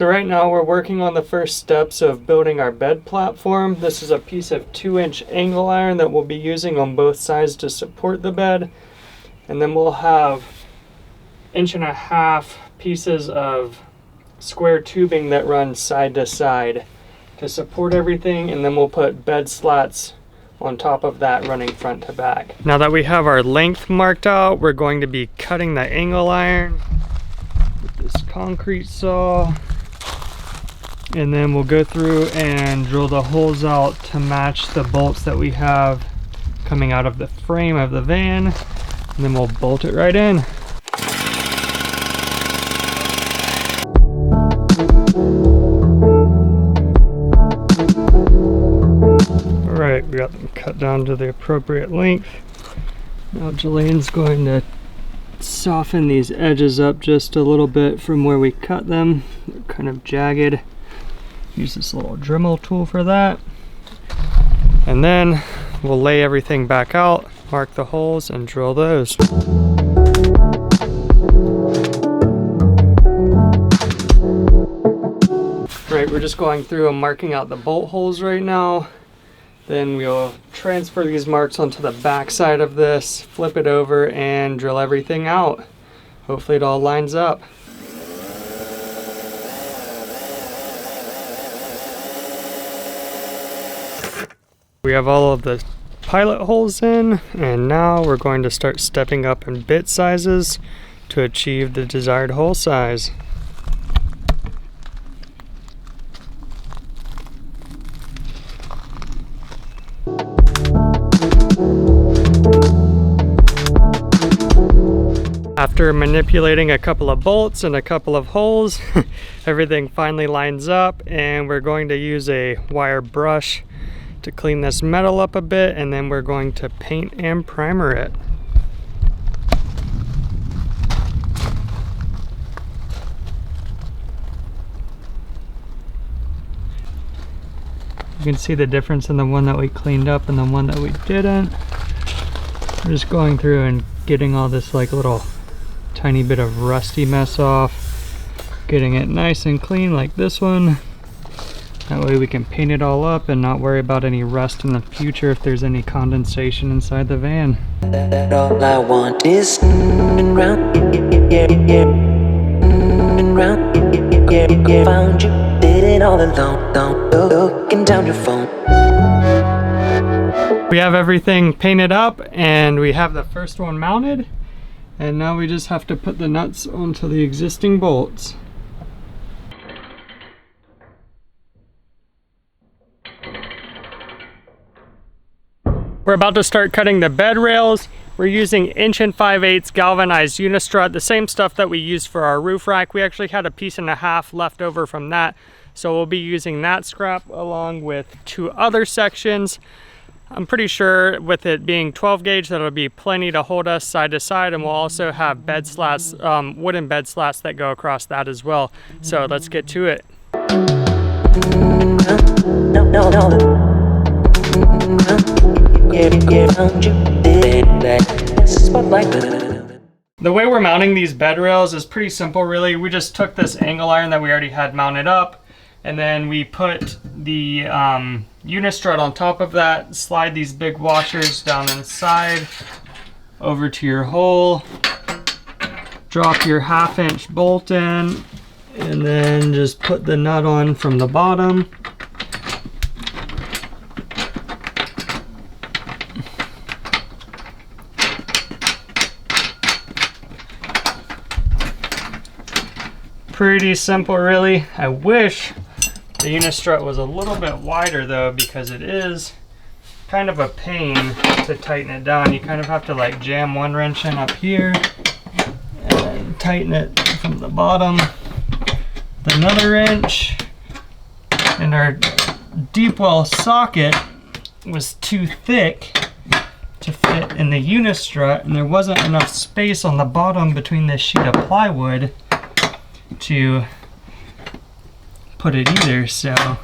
So right now we're working on the first steps of building our bed platform. This is a piece of 2-inch angle iron that we'll be using on both sides to support the bed. And then we'll have 1.5 inch pieces of square tubing that run side to side to support everything. And then we'll put bed slats on top of that running front to back. Now that we have our length marked out, we're going to be cutting the angle iron with this concrete saw. And then we'll go through and drill the holes out to match the bolts that we have coming out of the frame of the van. And then we'll bolt it right in. All right, we got them cut down to the appropriate length. Now Jelaine's going to soften these edges up just a little bit from where we cut them. They're kind of jagged. Use this little Dremel tool for that. And then we'll lay everything back out, mark the holes, and drill those. Right, we're just going through and marking out the bolt holes right now. Then we'll transfer these marks onto the back side of this, flip it over, and drill everything out. Hopefully it all lines up. We have all of the pilot holes in, and now we're going to start stepping up in bit sizes to achieve the desired hole size. After manipulating a couple of bolts and a couple of holes, everything finally lines up, and we're going to use a wire brush to clean this metal up a bit, and then we're going to paint and primer it. You can see the difference in the one that we cleaned up and the one that we didn't. We're just going through and getting all this like little tiny bit of rusty mess off, getting it nice and clean like this one. That way we can paint it all up and not worry about any rust in the future if there's any condensation inside the van. All I want is round, found you, did it all alone, looking down your phone. We have everything painted up and we have the first one mounted, and now we just have to put the nuts onto the existing bolts. We're about to start cutting the bed rails. We're using 1 5/8" galvanized unistrut, the same stuff that we used for our roof rack. We actually had a 1.5 pieces left over from that, so we'll be using that scrap along with 2 other sections. I'm pretty sure with it being 12 gauge that'll be plenty to hold us side to side, and we'll also have bed slats, wooden bed slats that go across that as well. So let's get to it. The way we're mounting these bed rails is pretty simple really. We just took this angle iron that we already had mounted up, and then we put the unistrut on top of that, slide these big washers down inside over to your hole, drop your 1/2 inch bolt in, and then just put the nut on from the bottom. Pretty simple really. I wish the unistrut was a little bit wider though, because it is kind of a pain to tighten it down. You kind of have to like jam one wrench in up here and then tighten it from the bottom with another wrench. And our deep well socket was too thick to fit in the unistrut, and there wasn't enough space on the bottom between this sheet of plywood to put it either, so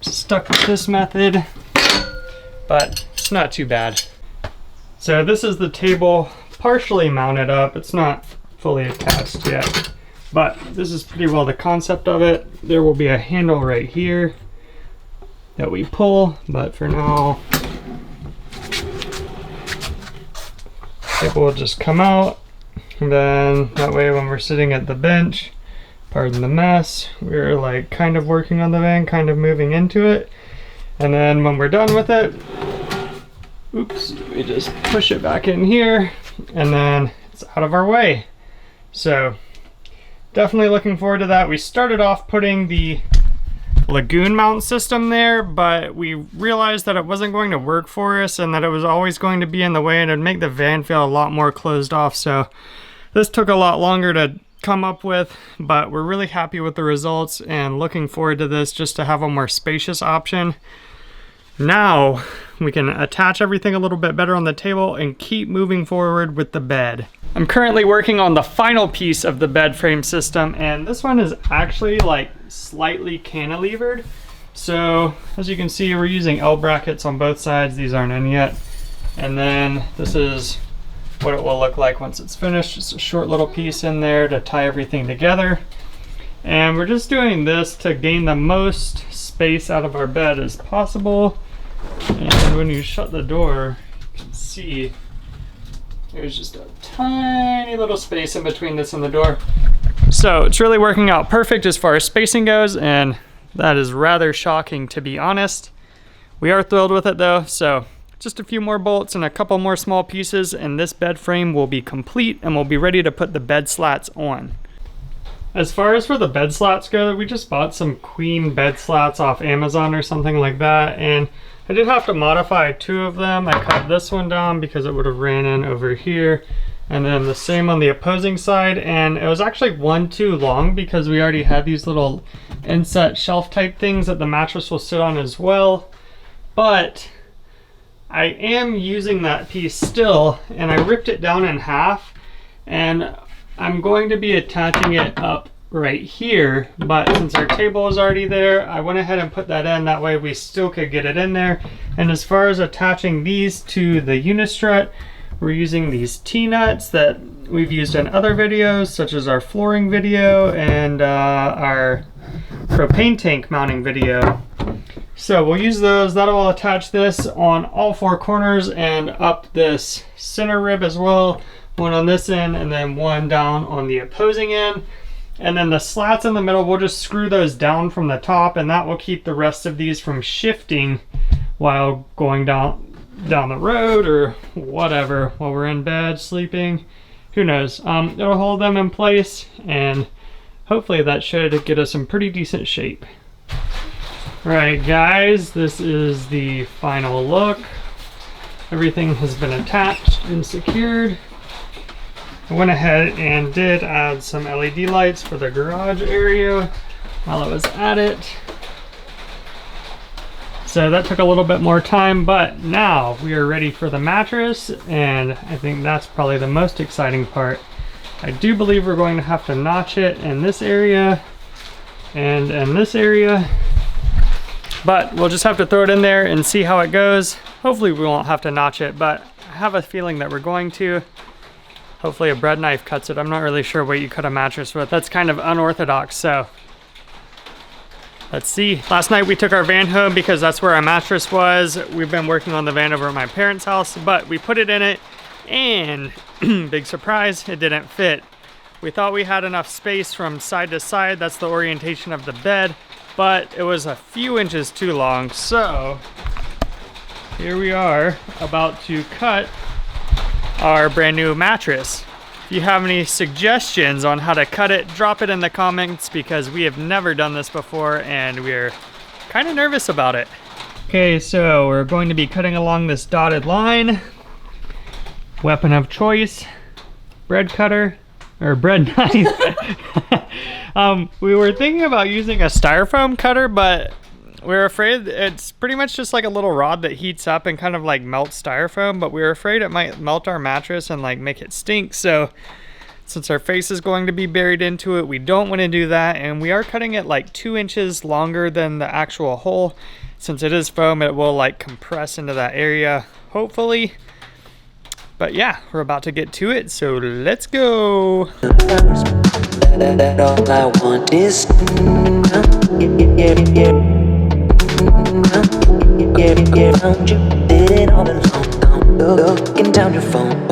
stuck with this method, but it's not too bad. So this is the table partially mounted up. It's not fully attached yet. But this is pretty well the concept of it. There will be a handle right here that we pull, but for now, it will just come out. And then that way when we're sitting at the bench, pardon the mess, we're like kind of working on the van, kind of moving into it. And then when we're done with it, oops, we just push it back in here and then it's out of our way. So definitely looking forward to that. We started off putting the lagoon mount system there, but we realized that it wasn't going to work for us and that it was always going to be in the way and it'd make the van feel a lot more closed off. So this took a lot longer to come up with, but we're really happy with the results and looking forward to this just to have a more spacious option. Now we can attach everything a little bit better on the table and keep moving forward with the bed. I'm currently working on the final piece of the bed frame system, and this one is actually like slightly cantilevered. So as you can see, we're using L brackets on both sides. These aren't in yet. And then this is what it will look like once it's finished. Just a short little piece in there to tie everything together. And we're just doing this to gain the most space out of our bed as possible. And when you shut the door, you can see there's just a tiny little space in between this and the door. So it's really working out perfect as far as spacing goes, and that is rather shocking, to be honest. We are thrilled with it though, so just a few more bolts and a couple more small pieces and this bed frame will be complete and we'll be ready to put the bed slats on. As far as for the bed slats go, we just bought some queen bed slats off Amazon or something like that, and I did have to modify 2 of them. I cut this one down because it would have ran in over here, and then the same on the opposing side, and it was actually 1 too long because we already had these little inset shelf type things that the mattress will sit on as well. But I am using that piece still, and I ripped it down in half, and I'm going to be attaching it up right here, but since our table is already there, I went ahead and put that in. That way we still could get it in there. And as far as attaching these to the unistrut, we're using these T-nuts that we've used in other videos, such as our flooring video and our propane tank mounting video. So we'll use those. That'll attach this on all 4 corners and up this center rib as well. One on this end and then one down on the opposing end. And then the slats in the middle, we'll just screw those down from the top, and that will keep the rest of these from shifting while going down the road or whatever, while we're in bed sleeping. Who knows? It'll hold them in place, and hopefully that should get us in pretty decent shape. Alright guys, this is the final look. Everything has been attached and secured. I went ahead and did add some LED lights for the garage area while I was at it. So that took a little bit more time, but now we are ready for the mattress, and I think that's probably the most exciting part. I do believe we're going to have to notch it in this area and in this area, but we'll just have to throw it in there and see how it goes. Hopefully we won't have to notch it, but I have a feeling that we're going to. Hopefully a bread knife cuts it. I'm not really sure what you cut a mattress with. That's kind of unorthodox, so let's see. Last night we took our van home because that's where our mattress was. We've been working on the van over at my parents' house, but we put it in it and big surprise, it didn't fit. We thought we had enough space from side to side. That's the orientation of the bed, but it was a few inches too long. So here we are about to cut our brand new mattress. If you have any suggestions on how to cut it, drop it in the comments because we have never done this before and we're kind of nervous about it. Okay, so we're going to be cutting along this dotted line. Weapon of choice, bread cutter, or bread knife. We were thinking about using a styrofoam cutter, but we're afraid it's pretty much just like a little rod that heats up and kind of like melts styrofoam, but we're afraid it might melt our mattress and like make it stink. So since our face is going to be buried into it, we don't want to do that. And we are cutting it like 2 inches longer than the actual hole. Since it is foam, it will like compress into that area, hopefully. But yeah, we're about to get to it, so let's go. that all I want is found you sitting all alone, looking down your phone.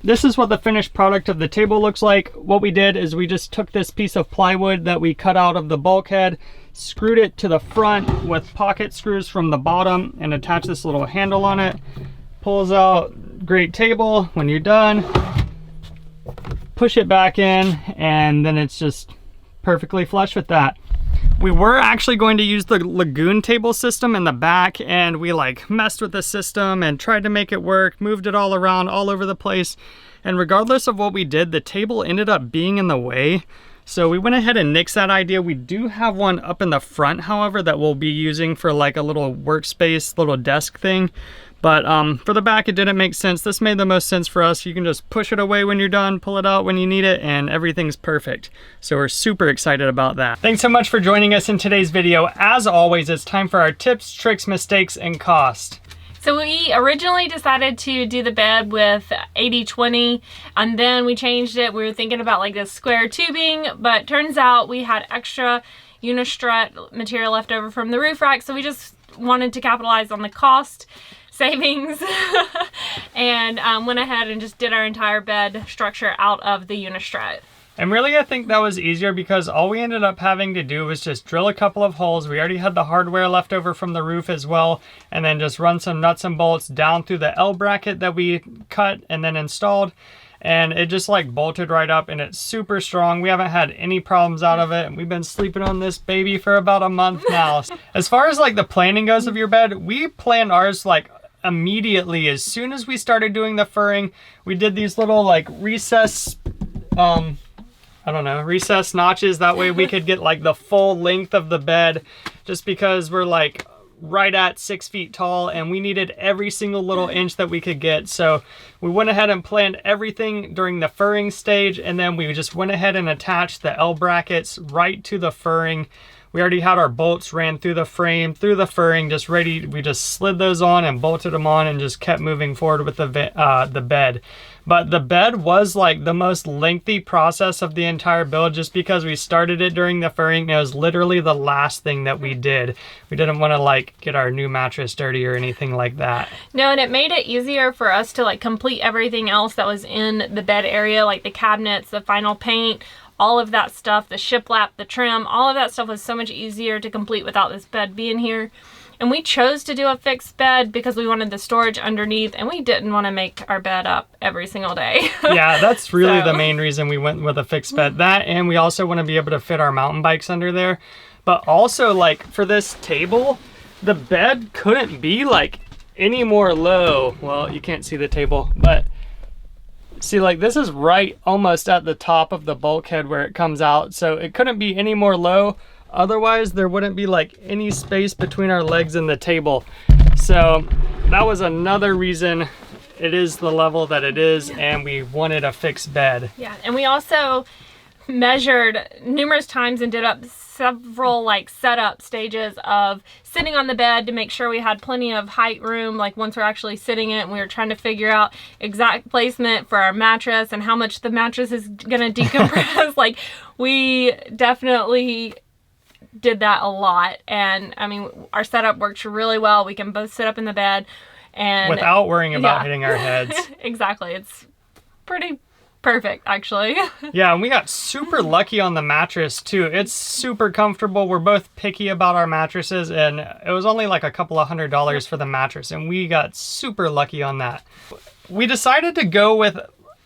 This is what the finished product of the table looks like. What we did is we just took this piece of plywood that we cut out of the bulkhead, screwed it to the front with pocket screws from the bottom, and attached this little handle on it. Pulls out, great table. When you're done, push it back in, and then it's just perfectly flush with that. We were actually going to use the lagoon table system in the back, and we like messed with the system and tried to make it work, moved it all around all over the place. And regardless of what we did, the table ended up being in the way. So we went ahead and nixed that idea. We do have one up in the front, however, that we'll be using for like a little workspace, little desk thing. But for the back, it didn't make sense. This made the most sense for us. You can just push it away when you're done, pull it out when you need it, and everything's perfect. So we're super excited about that. Thanks so much for joining us in today's video. As always, it's time for our tips, tricks, mistakes, and cost. So we originally decided to do the bed with 80/20, and then we changed it. We were thinking about like this square tubing, but turns out we had extra unistrut material left over from the roof rack, so we just wanted to capitalize on the cost savings and went ahead and just did our entire bed structure out of the unistrut. And really, I think that was easier because all we ended up having to do was just drill a couple of holes. We already had the hardware left over from the roof as well, and then just run some nuts and bolts down through the L bracket that we cut and then installed. And it just like bolted right up, and it's super strong. We haven't had any problems out of it, and we've been sleeping on this baby for about a month now. As far as like the planning goes of your bed, we planned ours like immediately. As soon as we started doing the furring, we did these little like recess recess notches. That way we could get like the full length of the bed, just because we're like right at 6 feet tall and we needed every single little inch that we could get. So we went ahead and planned everything during the furring stage, and then we just went ahead and attached the L brackets right to the furring. We already had our bolts ran through the frame, through the furring, just ready. We just slid those on and bolted them on and just kept moving forward with the bed. But the bed was like the most lengthy process of the entire build, just because we started it during the furring. It was literally the last thing that we did. We didn't want to like get our new mattress dirty or anything like that. No, and it made it easier for us to like complete everything else that was in the bed area, like the cabinets, the final paint, all of that stuff, the shiplap, the trim, all of that stuff was so much easier to complete without this bed being here. And we chose to do a fixed bed because we wanted the storage underneath, and we didn't want to make our bed up every single day. Yeah, that's really the main reason we went with a fixed bed. That, and we also want to be able to fit our mountain bikes under there. But also, like, for this table, the bed couldn't be like any more low. Well, you can't see the table, but see, like, this is right almost at the top of the bulkhead where it comes out, so it couldn't be any more low. Otherwise, there wouldn't be like any space between our legs and the table. So that was another reason it is the level that it is, and we wanted a fixed bed. Yeah, and we also measured numerous times and did up several like setup stages of sitting on the bed to make sure we had plenty of height room, like once we're actually sitting it, and we were trying to figure out exact placement for our mattress and how much the mattress is gonna decompress. Like, we definitely did that a lot, and I mean, our setup works really well. We can both sit up in the bed and without worrying about hitting our heads. Exactly. It's pretty perfect, actually. Yeah, and we got super lucky on the mattress too. It's super comfortable. We're both picky about our mattresses, and it was only like a couple of $100s for the mattress, and we got super lucky on that. We decided to go with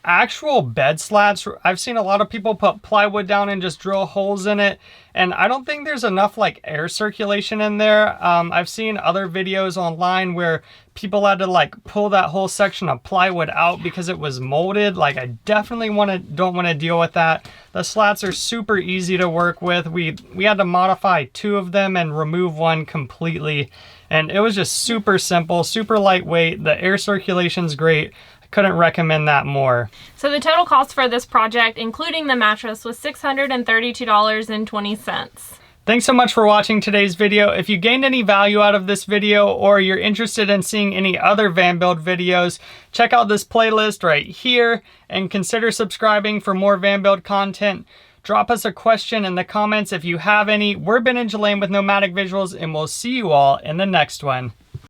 actual bed slats. I've seen a lot of people put plywood down and just drill holes in it, and I don't think there's enough like air circulation in there. I've seen other videos online where people had to like pull that whole section of plywood out because it was molded. Like, I definitely don't want to deal with that. The slats are super easy to work with. We had to modify 2 of them and remove one completely, and it was just super simple, super lightweight. The air circulation's great. Couldn't recommend that more. So the total cost for this project, including the mattress, was $632.20. Thanks so much for watching today's video. If you gained any value out of this video or you're interested in seeing any other van build videos, check out this playlist right here and consider subscribing for more van build content. Drop us a question in the comments if you have any. We're Ben and Jelaine with Nomadic Visuals, and we'll see you all in the next one.